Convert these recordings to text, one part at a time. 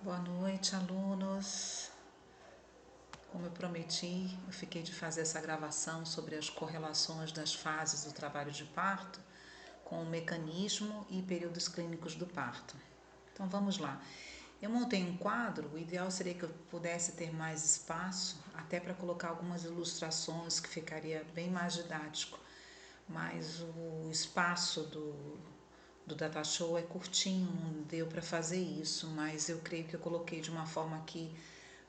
Boa noite, alunos. Como eu prometi, eu fiquei de fazer essa gravação sobre as correlações das fases do trabalho de parto com o mecanismo e períodos clínicos do parto. Então vamos lá. Eu montei um quadro, o ideal seria que eu pudesse ter mais espaço, até para colocar algumas ilustrações que ficaria bem mais didático, mas o espaço do Data Show é curtinho, não deu para fazer isso, mas eu creio que eu coloquei de uma forma que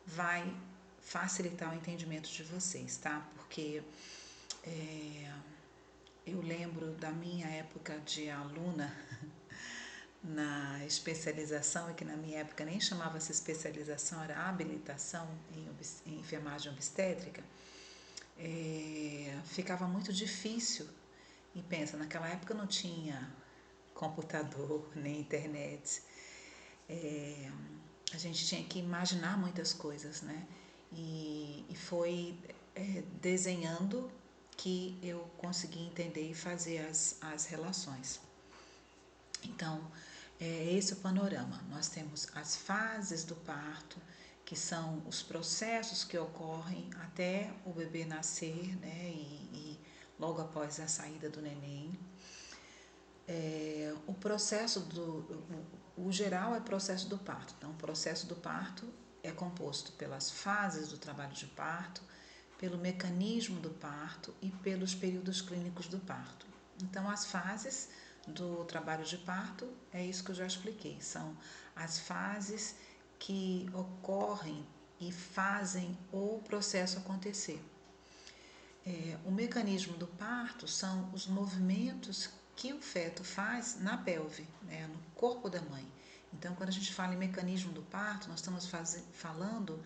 vai facilitar o entendimento de vocês, tá? Porque eu lembro da minha época de aluna na especialização, e que na minha época nem chamava-se especialização, era habilitação em enfermagem obstétrica, ficava muito difícil. E pensa, naquela época não tinha computador nem internet, é, a gente tinha que imaginar muitas coisas, né? E foi desenhando que eu consegui entender e fazer as relações. Então, é esse o panorama. Nós temos as fases do parto, que são os processos que ocorrem até o bebê nascer, né? E logo após a saída do neném. O processo o geral é processo do parto. Então, o processo do parto é composto pelas fases do trabalho de parto, pelo mecanismo do parto e pelos períodos clínicos do parto. Então, as fases do trabalho de parto, é isso que eu já expliquei, são as fases que ocorrem e fazem o processo acontecer. O mecanismo do parto são os movimentos que o feto faz na pelve, né, no corpo da mãe. Então, quando a gente fala em mecanismo do parto, nós estamos falando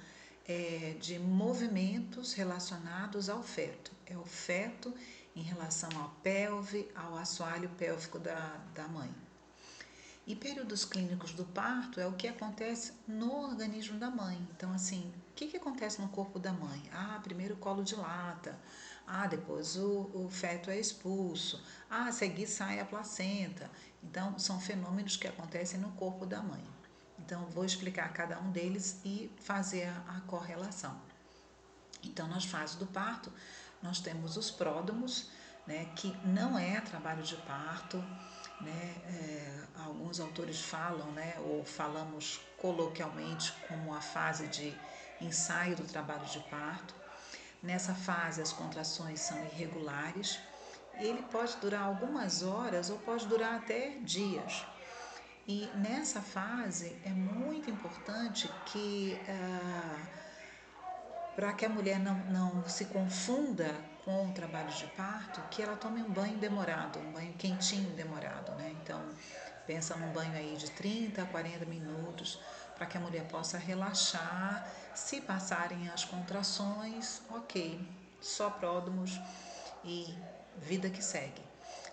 de movimentos relacionados ao feto. É o feto em relação à pelve, ao assoalho pélvico da mãe. E períodos clínicos do parto é o que acontece no organismo da mãe. Então, assim, o que acontece no corpo da mãe? Primeiro o colo dilata. Depois o feto é expulso. A seguir sai a placenta. Então, são fenômenos que acontecem no corpo da mãe. Então, vou explicar cada um deles e fazer a correlação. Então, nas fases do parto, nós temos os pródromos, né, que não é trabalho de parto, né, alguns autores falam, né, ou falamos coloquialmente como a fase de ensaio do trabalho de parto. Nessa fase, as contrações são irregulares. Ele pode durar algumas horas ou pode durar até dias. E nessa fase é muito importante que para que a mulher não se confunda com o trabalho de parto, que ela tome um banho demorado, um banho quentinho demorado, né? Então, pensa num banho aí de 30 a 40 minutos, para que a mulher possa relaxar. Se passarem as contrações, ok, só pródromos e vida que segue,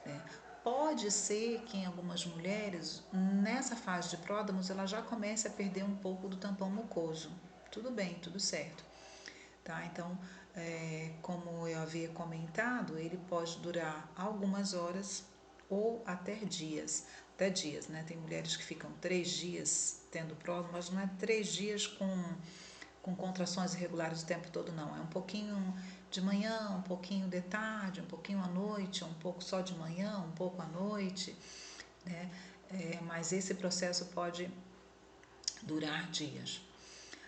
né? Pode ser que em algumas mulheres, nessa fase de pródromos, ela já comece a perder um pouco do tampão mucoso. Tudo bem, tudo certo. Tá? Então, como eu havia comentado, ele pode durar algumas horas ou até dias, né? Tem mulheres que ficam 3 dias tendo pródromo, mas não é 3 dias com contrações irregulares o tempo todo, não. É um pouquinho de manhã, um pouquinho de tarde, um pouquinho à noite, um pouco só de manhã, um pouco à noite, né? Mas esse processo pode durar dias.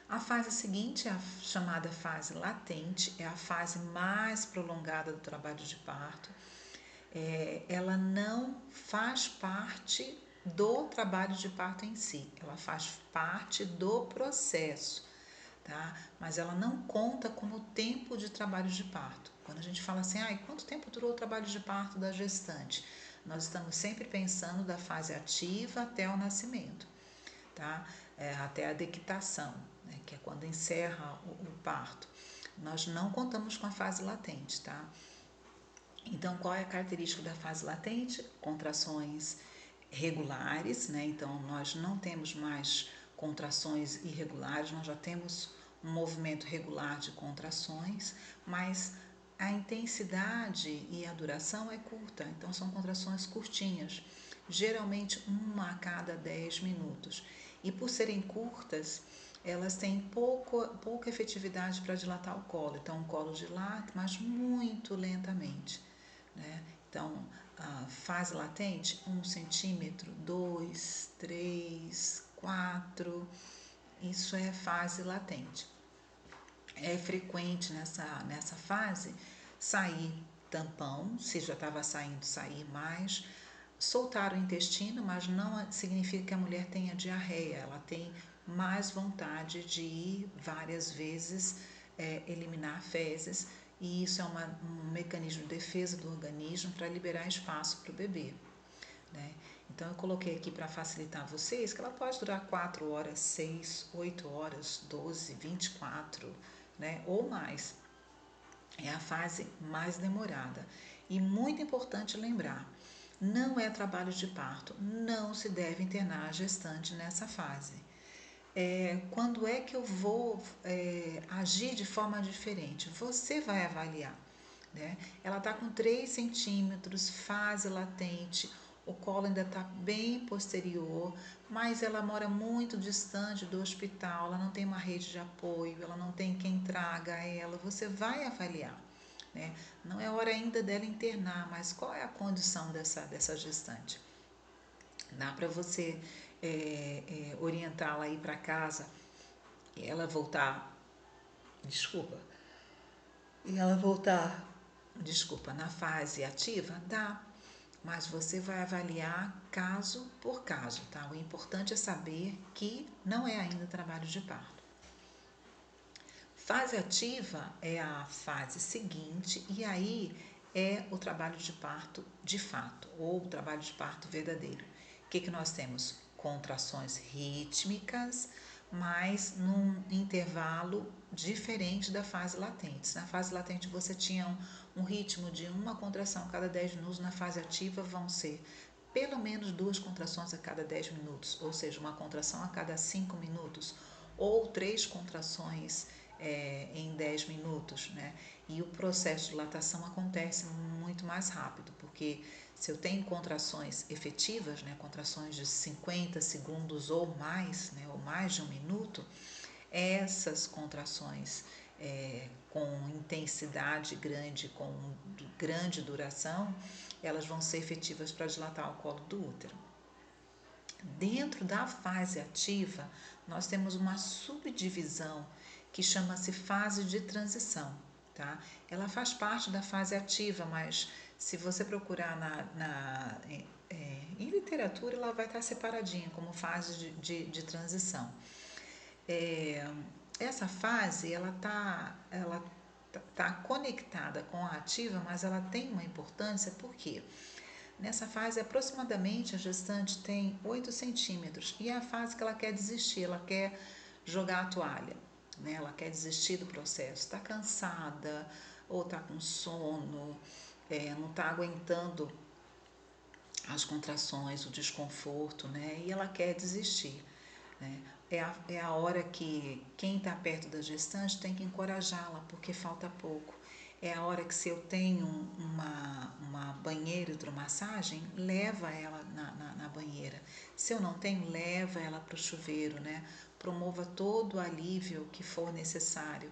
A fase seguinte é a chamada fase latente, é a fase mais prolongada do trabalho de parto. Ela não faz parte do trabalho de parto em si, ela faz parte do processo, tá? Mas ela não conta como tempo de trabalho de parto. Quando a gente fala assim, quanto tempo durou o trabalho de parto da gestante? Nós estamos sempre pensando da fase ativa até o nascimento, tá? Até a dequitação, né? Que é quando encerra o parto. Nós não contamos com a fase latente, tá? Então, qual é a característica da fase latente? Contrações regulares, né? Então, nós não temos mais contrações irregulares, nós já temos um movimento regular de contrações, mas a intensidade e a duração é curta, então são contrações curtinhas, geralmente uma a cada 10 minutos. E por serem curtas, elas têm pouca efetividade para dilatar o colo. Então, o colo dilata, mas muito lentamente, né? Então, a fase latente, 1 centímetro, 2, 3, 4, isso é fase latente. É frequente nessa fase sair tampão, se já estava saindo, sair mais, soltar o intestino, mas não significa que a mulher tenha diarreia, ela tem mais vontade de ir várias vezes eliminar fezes, e isso é um mecanismo de defesa do organismo para liberar espaço para o bebê, né? Então eu coloquei aqui para facilitar vocês que ela pode durar 4 horas, 6, 8 horas, 12, 24, né? Ou mais. É a fase mais demorada. E muito importante lembrar, não é trabalho de parto, não se deve internar a gestante nessa fase. Quando é que eu vou agir de forma diferente? Você vai avaliar, né? Ela está com 3 centímetros, fase latente, o colo ainda está bem posterior, mas ela mora muito distante do hospital, ela não tem uma rede de apoio, ela não tem quem traga ela. Você vai avaliar, né? Não é hora ainda dela internar, mas qual é a condição dessa gestante? Dá para você orientá-la a ir para casa e ela voltar, desculpa, e ela voltar, desculpa, na fase ativa? Dá, mas você vai avaliar caso por caso, tá? O importante é saber que não é ainda trabalho de parto. Fase ativa é a fase seguinte e aí é o trabalho de parto de fato, ou o trabalho de parto verdadeiro. O que nós temos? Contrações rítmicas, mas num intervalo diferente da fase latente. Na fase latente você tinha um ritmo de uma contração a cada 10 minutos, na fase ativa vão ser pelo menos 2 contrações a cada 10 minutos, ou seja, uma contração a cada 5 minutos, ou 3 contrações em 10 minutos, né? E o processo de dilatação acontece muito mais rápido, porque se eu tenho contrações efetivas, né, contrações de 50 segundos ou mais, né, ou mais de 1 minuto, essas contrações com intensidade grande, com grande duração, elas vão ser efetivas para dilatar o colo do útero. Dentro da fase ativa, nós temos uma subdivisão que chama-se fase de transição, tá? Ela faz parte da fase ativa, mas se você procurar em literatura, ela vai estar separadinha como fase de transição. Essa fase, ela tá conectada com a ativa, mas ela tem uma importância porque nessa fase, aproximadamente, a gestante tem 8 centímetros e é a fase que ela quer desistir, ela quer jogar a toalha, né? Ela quer desistir do processo, está cansada ou está com sono, não está aguentando as contrações, o desconforto, né? E ela quer desistir, né? É a hora que quem está perto da gestante tem que encorajá-la, porque falta pouco. É a hora que, se eu tenho uma banheira hidromassagem, leva ela na banheira. Se eu não tenho, leva ela para o chuveiro, né? Promova todo o alívio que for necessário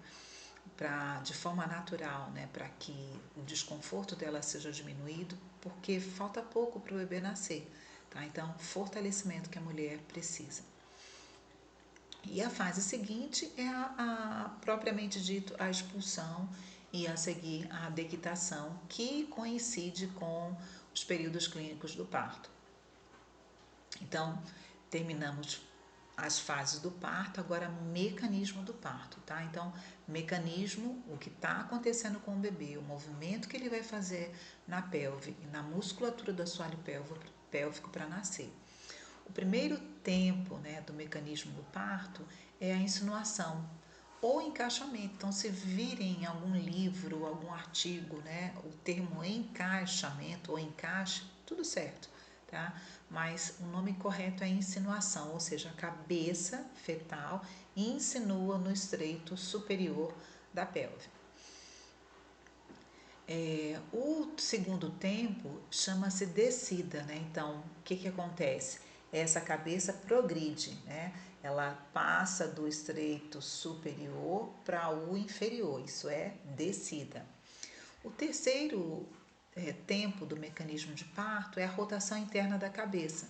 de forma natural, né? Para que o desconforto dela seja diminuído, porque falta pouco para o bebê nascer, tá? Então, fortalecimento que a mulher precisa. E a fase seguinte é propriamente dito, a expulsão e a seguir a dequitação, que coincide com os períodos clínicos do parto. Então, terminamos as fases do parto, agora mecanismo do parto, tá? Então, mecanismo, o que está acontecendo com o bebê, o movimento que ele vai fazer na pelve e na musculatura do assoalho pélvico para nascer. O primeiro tempo, né, do mecanismo do parto é a insinuação ou encaixamento. Então, se virem em algum livro, algum artigo, né, o termo encaixamento ou encaixe, tudo certo, tá? Mas o nome correto é insinuação, ou seja, a cabeça fetal insinua no estreito superior da pelve. O segundo tempo chama-se descida, né? Então, o que acontece? essa cabeça progride, né? Ela passa do estreito superior para o inferior, isso é descida. O terceiro tempo do mecanismo de parto é a rotação interna da cabeça.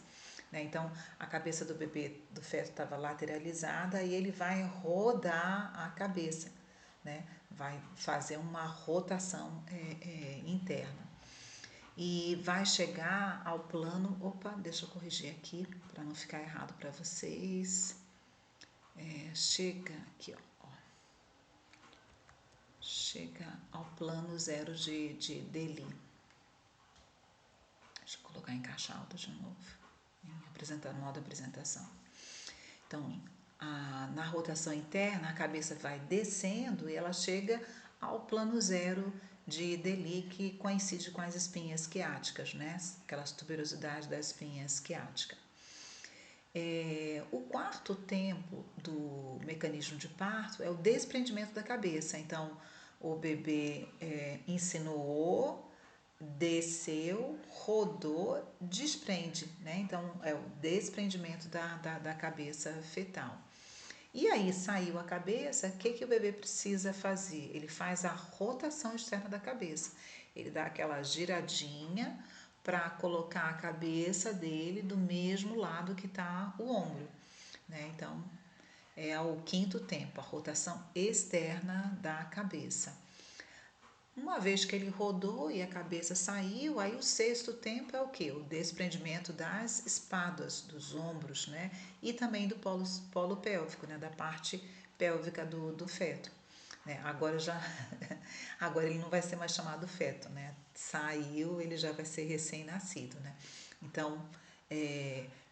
Né? Então, a cabeça do bebê, do feto, estava lateralizada e ele vai rodar a cabeça, né? Vai fazer uma rotação interna. E vai chegar ao plano. Opa, deixa eu corrigir aqui para não ficar errado para vocês. Chega aqui, ó. Chega ao plano 0 de Deli. Deixa eu colocar em caixa alta de novo, em modo apresentação. Então, na rotação interna, a cabeça vai descendo e ela chega ao plano 0 de Deli, que coincide com as espinhas quiáticas, né? Aquelas tuberosidades da espinha esquiática. O quarto tempo do mecanismo de parto é o desprendimento da cabeça. Então, o bebê insinuou, desceu, rodou, desprende, né? Então, é o desprendimento da cabeça fetal. E aí, saiu a cabeça, o que o bebê precisa fazer? Ele faz a rotação externa da cabeça. Ele dá aquela giradinha para colocar a cabeça dele do mesmo lado que está o ombro, né? Então, é o quinto tempo, a rotação externa da cabeça. Uma vez que ele rodou e a cabeça saiu, aí o sexto tempo é o quê? O desprendimento das espáduas, dos ombros, né? E também do polo pélvico, né? Da parte pélvica do feto. Né? Agora ele não vai ser mais chamado feto, né? Saiu, ele já vai ser recém-nascido, né? Então,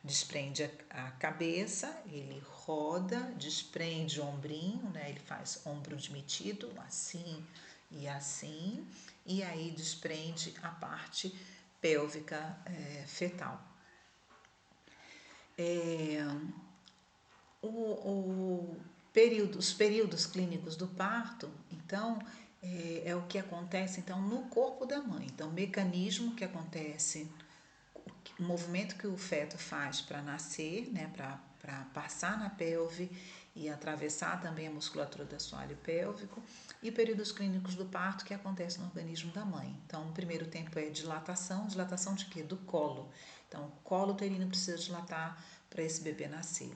desprende a cabeça, ele roda, desprende o ombrinho, né? Ele faz ombro demitido, assim e aí desprende a parte pélvica fetal. Os períodos clínicos do parto, então, é o que acontece então no corpo da mãe. Então, o mecanismo que acontece, o movimento que o feto faz para nascer, né, para passar na pelve e atravessar também a musculatura do assoalho pélvico, e períodos clínicos do parto que acontecem no organismo da mãe. Então, o primeiro tempo é dilatação de quê? Do colo. Então, o colo uterino precisa dilatar para esse bebê nascer.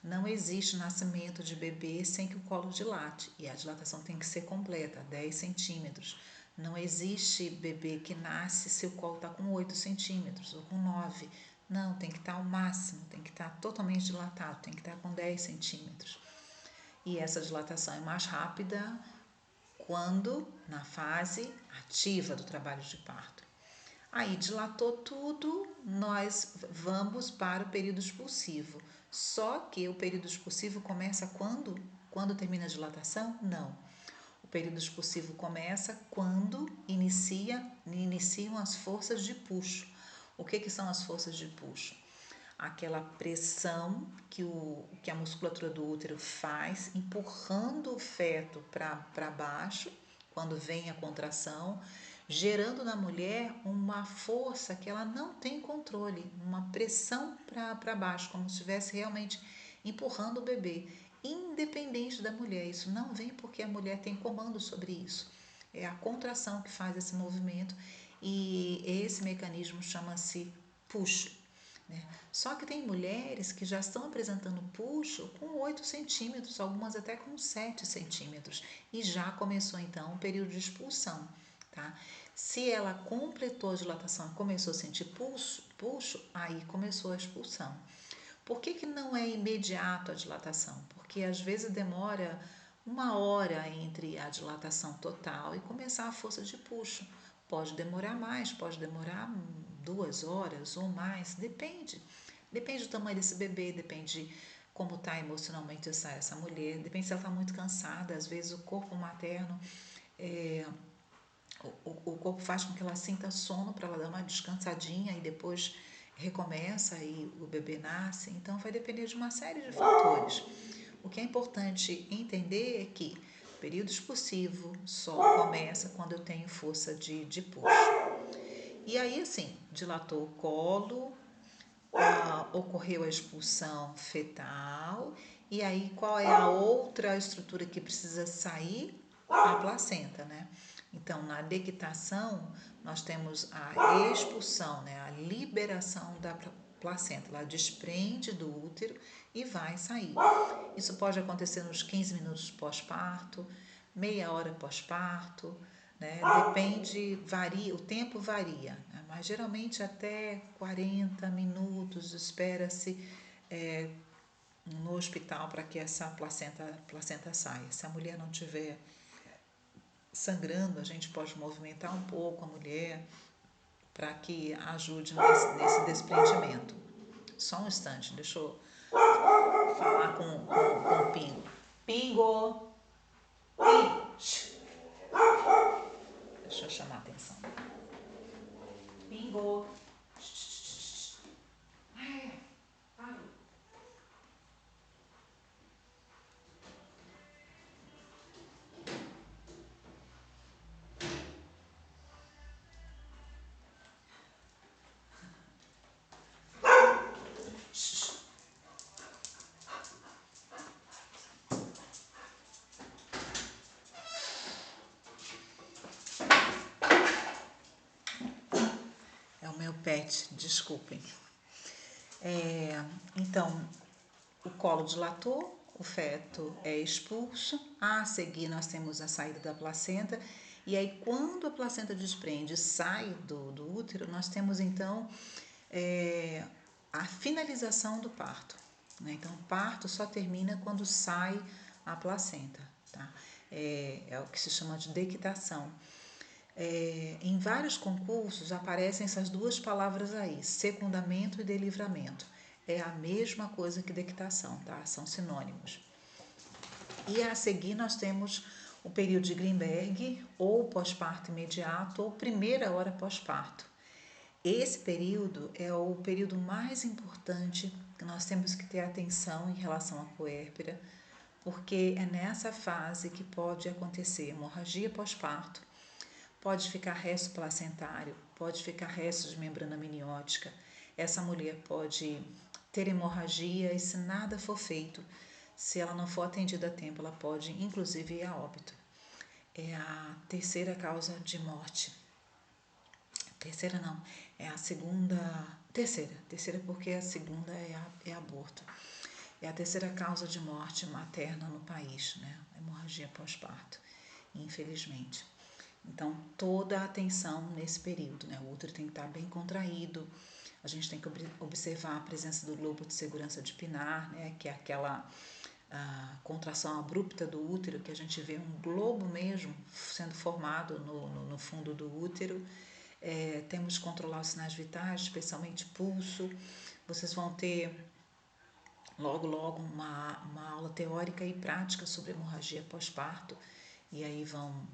Não existe nascimento de bebê sem que o colo dilate, e a dilatação tem que ser completa, 10 centímetros. Não existe bebê que nasce se o colo está com 8 centímetros ou com 9. Não, tem que estar ao máximo, tem que estar totalmente dilatado, tem que estar com 10 centímetros. E essa dilatação é mais rápida quando na fase ativa do trabalho de parto. Aí dilatou tudo, nós vamos para o período expulsivo. Só que o período expulsivo começa quando? Quando termina a dilatação? Não. O período expulsivo começa quando iniciam as forças de puxo. O que são as forças de puxo? Aquela pressão que a musculatura do útero faz, empurrando o feto para baixo, quando vem a contração, gerando na mulher uma força que ela não tem controle, uma pressão para baixo, como se estivesse realmente empurrando o bebê, independente da mulher. Isso não vem porque a mulher tem comando sobre isso. É a contração que faz esse movimento e esse mecanismo chama-se puxo. Né? Só que tem mulheres que já estão apresentando puxo com 8 centímetros, algumas até com 7 centímetros, e já começou então o período de expulsão. Tá? Se ela completou a dilatação e começou a sentir puxo, aí começou a expulsão. Por que não é imediato a dilatação? Porque às vezes demora 1 hora entre a dilatação total e começar a força de puxo. Pode demorar mais, pode demorar 2 horas ou mais, depende. Depende do tamanho desse bebê, depende como está emocionalmente essa mulher, depende se ela está muito cansada. Às vezes o corpo materno, o corpo faz com que ela sinta sono para ela dar uma descansadinha e depois recomeça e o bebê nasce. Então vai depender de uma série de fatores. O que é importante entender é que o período expulsivo só começa quando eu tenho força de puxo. E aí, assim, dilatou o colo, ocorreu a expulsão fetal, e aí qual é a outra estrutura que precisa sair? A placenta, né? Então, na dectação, nós temos a expulsão, né? A liberação da placenta. Ela desprende do útero e vai sair. Isso pode acontecer nos 15 minutos pós-parto, meia hora pós-parto, né? Depende, varia, o tempo varia, né? Mas geralmente até 40 minutos espera-se no hospital para que essa placenta saia. Se a mulher não tiver sangrando, a gente pode movimentar um pouco a mulher para que ajude nesse desprendimento. Só um instante, deixa eu falar com o Pingo. Pingo! Pingo! Deixa eu chamar a atenção. Pingo! Parou. É o meu pet, desculpem. Então, o colo dilatou, o feto é expulso, a seguir nós temos a saída da placenta, e aí quando a placenta desprende e sai do útero, nós temos então a finalização do parto, né? Então, o parto só termina quando sai a placenta, tá? É o que se chama de dectação. Em vários concursos aparecem essas duas palavras aí, secundamento e delivramento. É a mesma coisa que dectação, tá? São sinônimos. E a seguir nós temos o período de Greenberg, ou pós-parto imediato, ou primeira hora pós-parto. Esse período é o período mais importante que nós temos que ter atenção em relação à puérpera, porque é nessa fase que pode acontecer hemorragia pós-parto, pode ficar resto placentário, pode ficar resto de membrana amniótica. Essa mulher pode ter hemorragia e, se nada for feito, se ela não for atendida a tempo, ela pode inclusive ir a óbito. É a terceira causa de morte. Terceira não, é a segunda. Terceira porque a segunda é aborto. É a terceira causa de morte materna no país, né? Hemorragia pós-parto, infelizmente. Então, toda a atenção nesse período, né? O útero tem que estar bem contraído, a gente tem que observar a presença do globo de segurança de Pinard, né? Que é aquela contração abrupta do útero, que a gente vê um globo mesmo sendo formado no fundo do útero. Temos que controlar os sinais vitais, especialmente pulso. Vocês vão ter logo uma aula teórica e prática sobre hemorragia pós-parto, e aí vão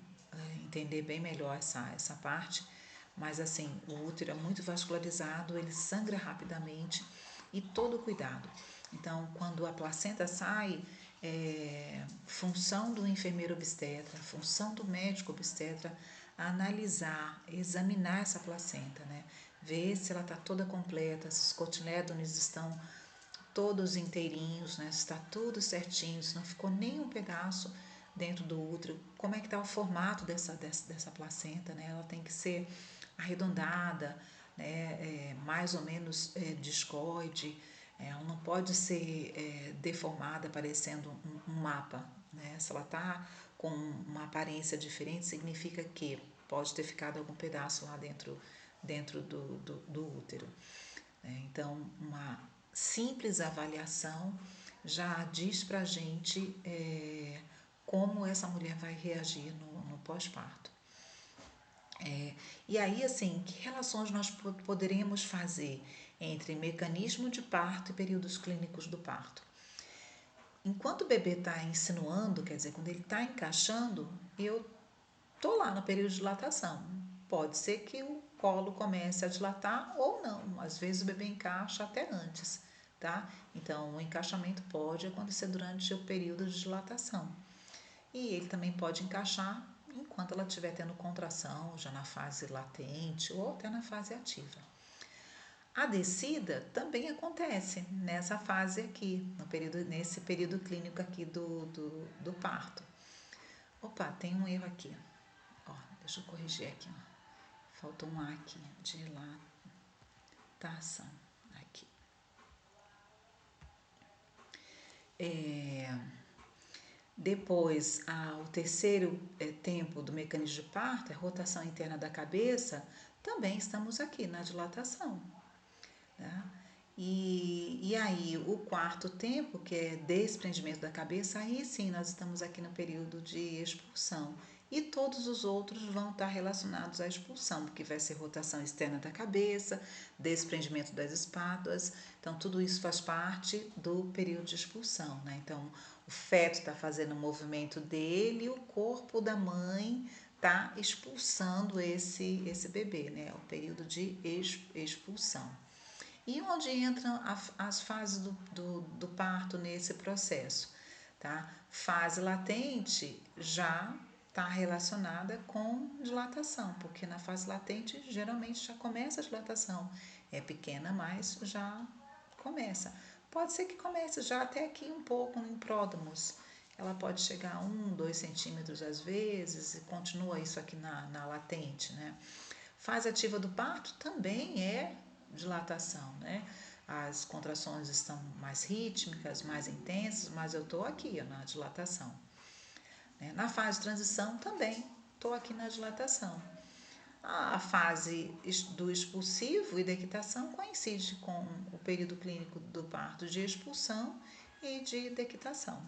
entender bem melhor essa parte. Mas assim, o útero é muito vascularizado, ele sangra rapidamente, e todo cuidado. Então, quando a placenta sai, função do enfermeiro obstetra, função do médico obstetra, analisar, examinar essa placenta, né? Ver se ela está toda completa, se os cotilédones estão todos inteirinhos, né? Se está tudo certinho, se não ficou nenhum pedaço dentro do útero. Como é que está o formato dessa placenta, né? Ela tem que ser arredondada, né? Mais ou menos discoide. Ela não pode ser deformada, parecendo um mapa, né? Se ela está com uma aparência diferente, significa que pode ter ficado algum pedaço lá dentro do útero. Então, uma simples avaliação já diz pra gente como essa mulher vai reagir no pós-parto. E aí, assim, que relações nós poderemos fazer entre mecanismo de parto e períodos clínicos do parto? Enquanto o bebê está insinuando, quer dizer, quando ele está encaixando, eu estou lá no período de dilatação. Pode ser que o colo comece a dilatar ou não. Às vezes o bebê encaixa até antes, tá? Então, o encaixamento pode acontecer durante o período de dilatação. E ele também pode encaixar enquanto ela estiver tendo contração, já na fase latente ou até na fase ativa. A descida também acontece nessa fase aqui, nesse período clínico aqui do parto. Opa, tem um erro aqui. Ó, deixa eu corrigir aqui. Ó. Faltou um A aqui, dilatação. Aqui. Depois, o terceiro tempo do mecanismo de parto, a rotação interna da cabeça, também estamos aqui na dilatação. Tá? E aí, o quarto tempo, que é desprendimento da cabeça, aí sim nós estamos aqui no período de expulsão. E todos os outros vão estar relacionados à expulsão, porque vai ser rotação externa da cabeça, desprendimento das espáduas. Então, tudo isso faz parte do período de expulsão, né? Então, o feto está fazendo o movimento dele e o corpo da mãe está expulsando esse bebê, né? É o período de expulsão. E onde entram as fases do parto nesse processo? Tá? Fase latente já está relacionada com dilatação, porque na fase latente geralmente já começa a dilatação. É pequena, mas já começa. Pode ser que comece já até aqui um pouco em pródromos. Ela pode chegar a 2 centímetros às vezes e continua isso aqui na latente, né? Fase ativa do parto também é dilatação, né? As contrações estão mais rítmicas, mais intensas, mas eu estou aqui na dilatação. Na fase de transição também estou aqui na dilatação. A fase do expulsivo e da equitação coincide com o período clínico do parto de expulsão e de dequitação.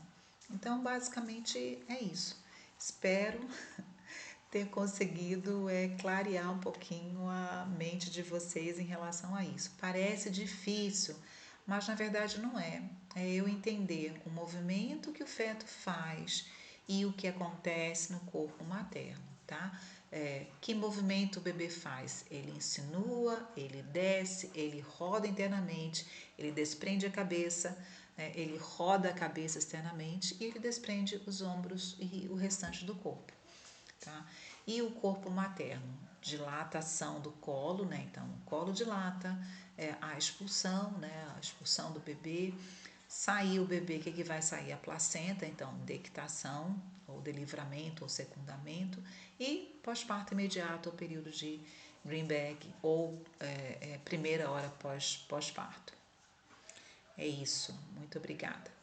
Então, basicamente é isso. Espero ter conseguido clarear um pouquinho a mente de vocês em relação a isso. Parece difícil, mas na verdade não é. É eu entender o movimento que o feto faz e o que acontece no corpo materno, tá? Que movimento o bebê faz? Ele insinua, ele desce, ele roda internamente, ele desprende a cabeça, ele roda a cabeça externamente e ele desprende os ombros e o restante do corpo. Tá? E o corpo materno, dilatação do colo, né? Então, o colo dilata, a expulsão, né? A expulsão do bebê. Sair o bebê, o que vai sair? A placenta, então, deictação, ou delivramento, ou secundamento. E pós-parto imediato, o período de Greenberg, ou primeira hora pós-parto. É isso. Muito obrigada.